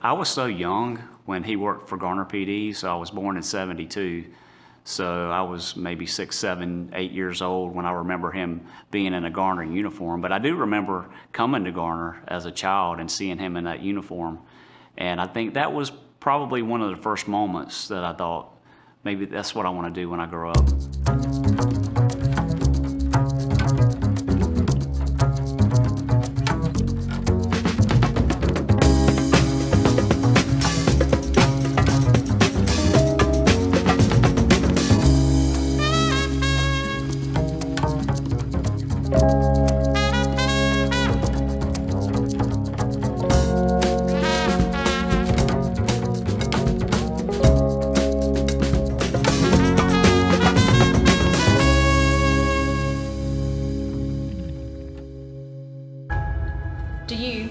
I was so young when he worked for Garner PD, so I was born in '72. So I was maybe 6, 7, 8 years old when I remember him being in a Garner uniform. But I do remember coming to Garner as a child and seeing him in that uniform. And I think that was probably one of the first moments that I thought, maybe that's what I want to do when I grow up. Do you,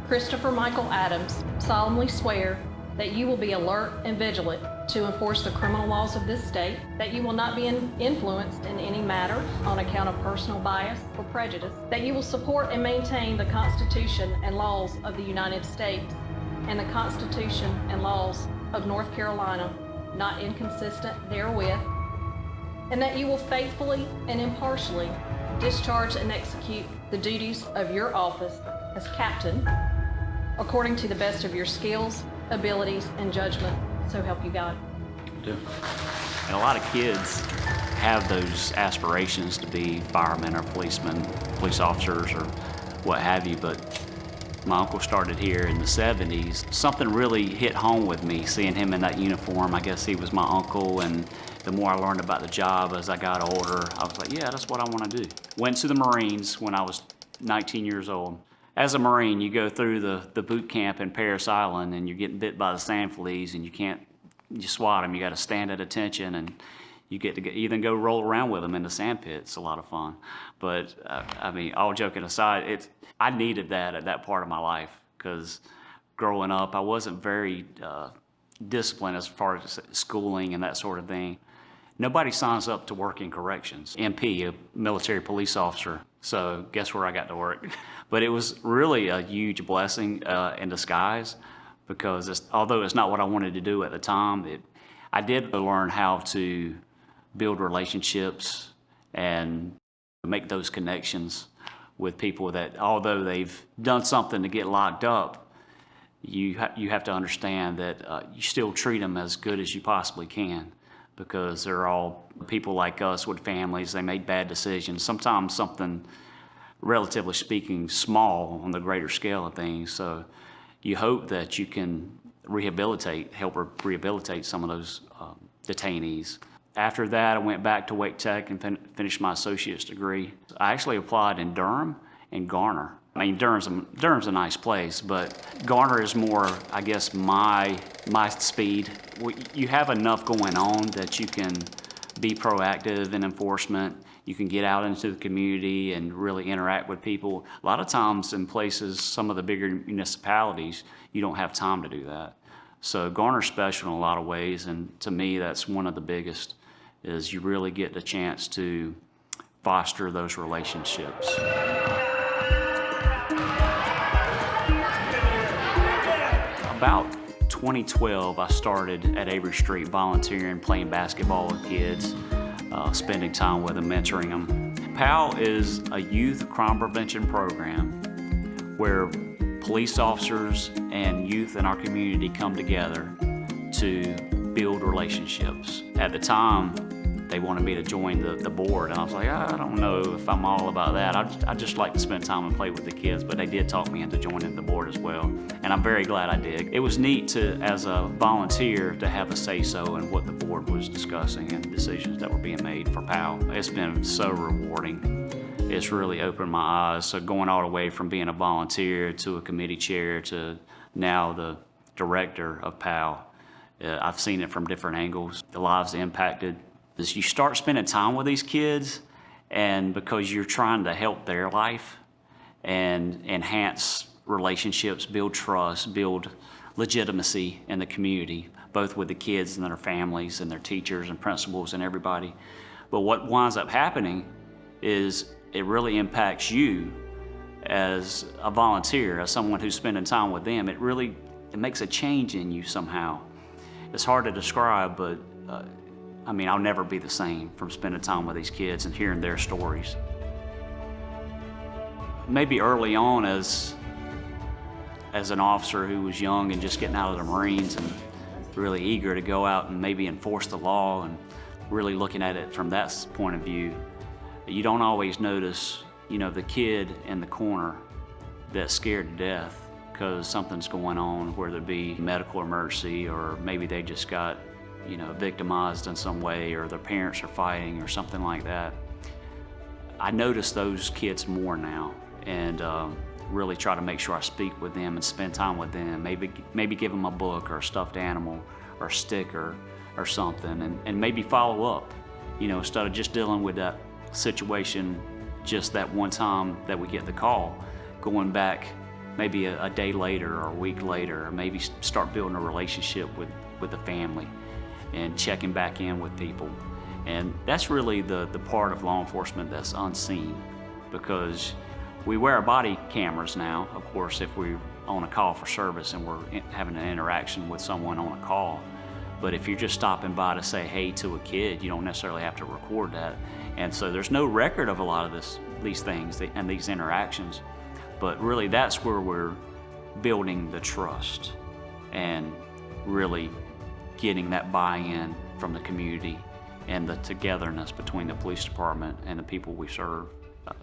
Christopher Michael Adams, solemnly swear that you will be alert and vigilant to enforce the criminal laws of this state, that you will not be influenced in any matter on account of personal bias or prejudice, that you will support and maintain the Constitution and laws of the United States and the Constitution and laws of North Carolina, not inconsistent therewith, and that you will faithfully and impartially discharge and execute the duties of your office as captain according to the best of your skills, abilities, and judgment. So help you God. I do. And a lot of kids have those aspirations to be firemen or policemen, police officers or what have you, but my uncle started here in the '70s. Something really hit home with me seeing him in that uniform. I guess he was my uncle, and the more I learned about the job as I got older, I was like, yeah, that's what I want to do. Went to the Marines when I was 19 years old. As a Marine, you go through the boot camp in Parris Island, and you're getting bit by the sand fleas, and you swat them. You got to stand at attention, and you get to even go roll around with them in the sand pit. It's a lot of fun. But I mean, all joking aside, I needed that at that part of my life, because growing up, I wasn't very disciplined as far as schooling and that sort of thing. Nobody signs up to work in corrections. MP, a military police officer, so guess where I got to work? But it was really a huge blessing in disguise, because although it's not what I wanted to do at the time, I did learn how to build relationships and make those connections with people that, although they've done something to get locked up, you have to understand that you still treat them as good as you possibly can, because they're all people like us with families. They made bad decisions, sometimes something, relatively speaking, small on the greater scale of things. So you hope that you can help rehabilitate some of those detainees. After that, I went back to Wake Tech and finished my associate's degree. I actually applied in Durham and Garner. I mean, Durham's a nice place, but Garner is more, I guess, my speed. You have enough going on that you can be proactive in enforcement. You can get out into the community and really interact with people. A lot of times in places, some of the bigger municipalities, you don't have time to do that. So Garner's special in a lot of ways, and to me, that's one of the biggest, is you really get the chance to foster those relationships. About 2012, I started at Avery Street volunteering, playing basketball with kids, spending time with them, mentoring them. PAAL is a youth crime prevention program where police officers and youth in our community come together to build relationships. At the time, they wanted me to join the board, and I was like, I don't know if I'm all about that. I just like to spend time and play with the kids, but they did talk me into joining the board as well, and I'm very glad I did. It was neat to, as a volunteer, to have a say-so in what the board was discussing and decisions that were being made for PAAL. It's been so rewarding. It's really opened my eyes. So going all the way from being a volunteer to a committee chair to now the director of PAAL, I've seen it from different angles. The lives impacted. As you start spending time with these kids, and because you're trying to help their life and enhance relationships, build trust, build legitimacy in the community, both with the kids and their families and their teachers and principals and everybody. But what winds up happening is it really impacts you as a volunteer, as someone who's spending time with them. It really it makes a change in you somehow. It's hard to describe, but I mean, I'll never be the same from spending time with these kids and hearing their stories. Maybe early on as an officer who was young and just getting out of the Marines and really eager to go out and maybe enforce the law and really looking at it from that point of view, you don't always notice, you know, the kid in the corner that's scared to death because something's going on, whether it be medical emergency or maybe they just got, you know, victimized in some way or their parents are fighting or something like that. I notice those kids more now and really try to make sure I speak with them and spend time with them. Maybe give them a book or a stuffed animal or a sticker or something and maybe follow up, you know, instead of just dealing with that situation just that one time that we get the call, going back maybe a day later or a week later, or maybe start building a relationship with the family and checking back in with people. And that's really the part of law enforcement that's unseen, because we wear our body cameras now, of course, if we're on a call for service and we're having an interaction with someone on a call. But if you're just stopping by to say hey to a kid, you don't necessarily have to record that. And so there's no record of a lot of these things and these interactions. But really that's where we're building the trust and really getting that buy-in from the community and the togetherness between the police department and the people we serve.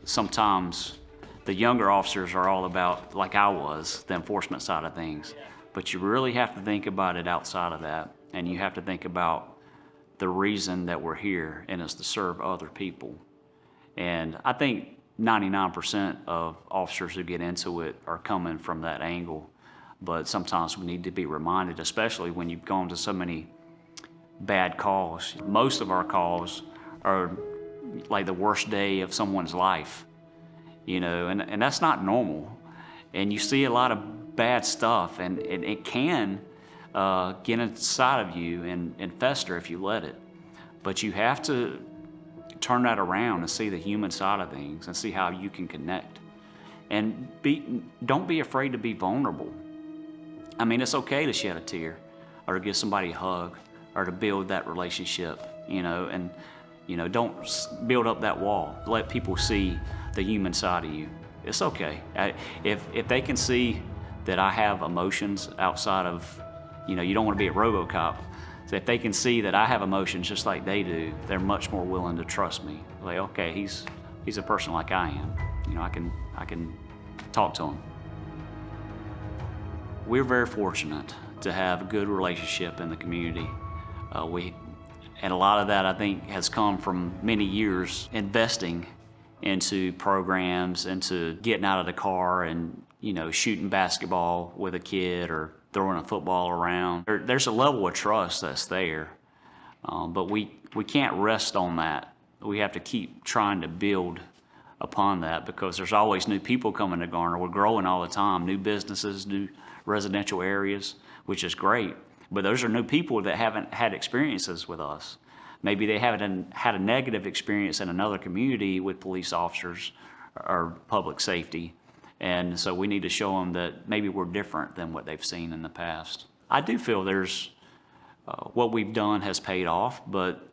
Sometimes the younger officers are all about, like I was, the enforcement side of things. But you really have to think about it outside of that. And you have to think about the reason that we're here, and it's to serve other people. And I think 99% of officers who get into it are coming from that angle. But sometimes we need to be reminded, especially when you've gone to so many bad calls. Most of our calls are like the worst day of someone's life, you know, and that's not normal. And you see a lot of bad stuff, and it can get inside of you and fester if you let it. But you have to turn that around and see the human side of things and see how you can connect. And don't be afraid to be vulnerable. I mean, it's okay to shed a tear or to give somebody a hug or to build that relationship, you know, and, you know, don't build up that wall. Let people see the human side of you. It's okay. If they can see that I have emotions outside of, you know, you don't want to be a RoboCop. So if they can see that I have emotions just like they do, they're much more willing to trust me. Like, okay, he's a person like I am. You know, I can talk to him. We're very fortunate to have a good relationship in the community. And a lot of that, I think, has come from many years investing into programs, into getting out of the car and, you know, shooting basketball with a kid or throwing a football around. There's a level of trust that's there, but we can't rest on that. We have to keep trying to build upon that, because there's always new people coming to Garner. We're growing all the time, new businesses, new residential areas, which is great. But those are new people that haven't had experiences with us. Maybe they haven't had a negative experience in another community with police officers or public safety. And so we need to show them that maybe we're different than what they've seen in the past. I do feel there's, what we've done has paid off, but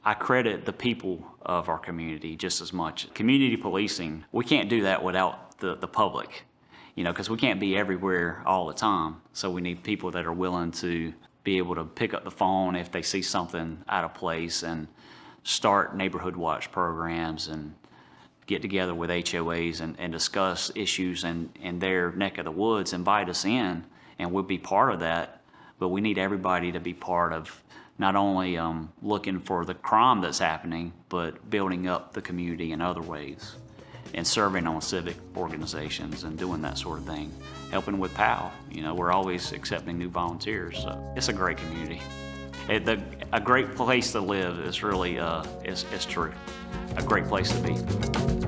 I credit the people of our community just as much. Community policing, we can't do that without the public, you know, because we can't be everywhere all the time. So we need people that are willing to be able to pick up the phone if they see something out of place and start neighborhood watch programs and get together with HOAs and discuss issues in their neck of the woods, invite us in, and we'll be part of that. But we need everybody to be part of not only looking for the crime that's happening, but building up the community in other ways and serving on civic organizations and doing that sort of thing. Helping with PAAL, you know, we're always accepting new volunteers. So it's a great community. A great place to live is really, is true. A great place to be.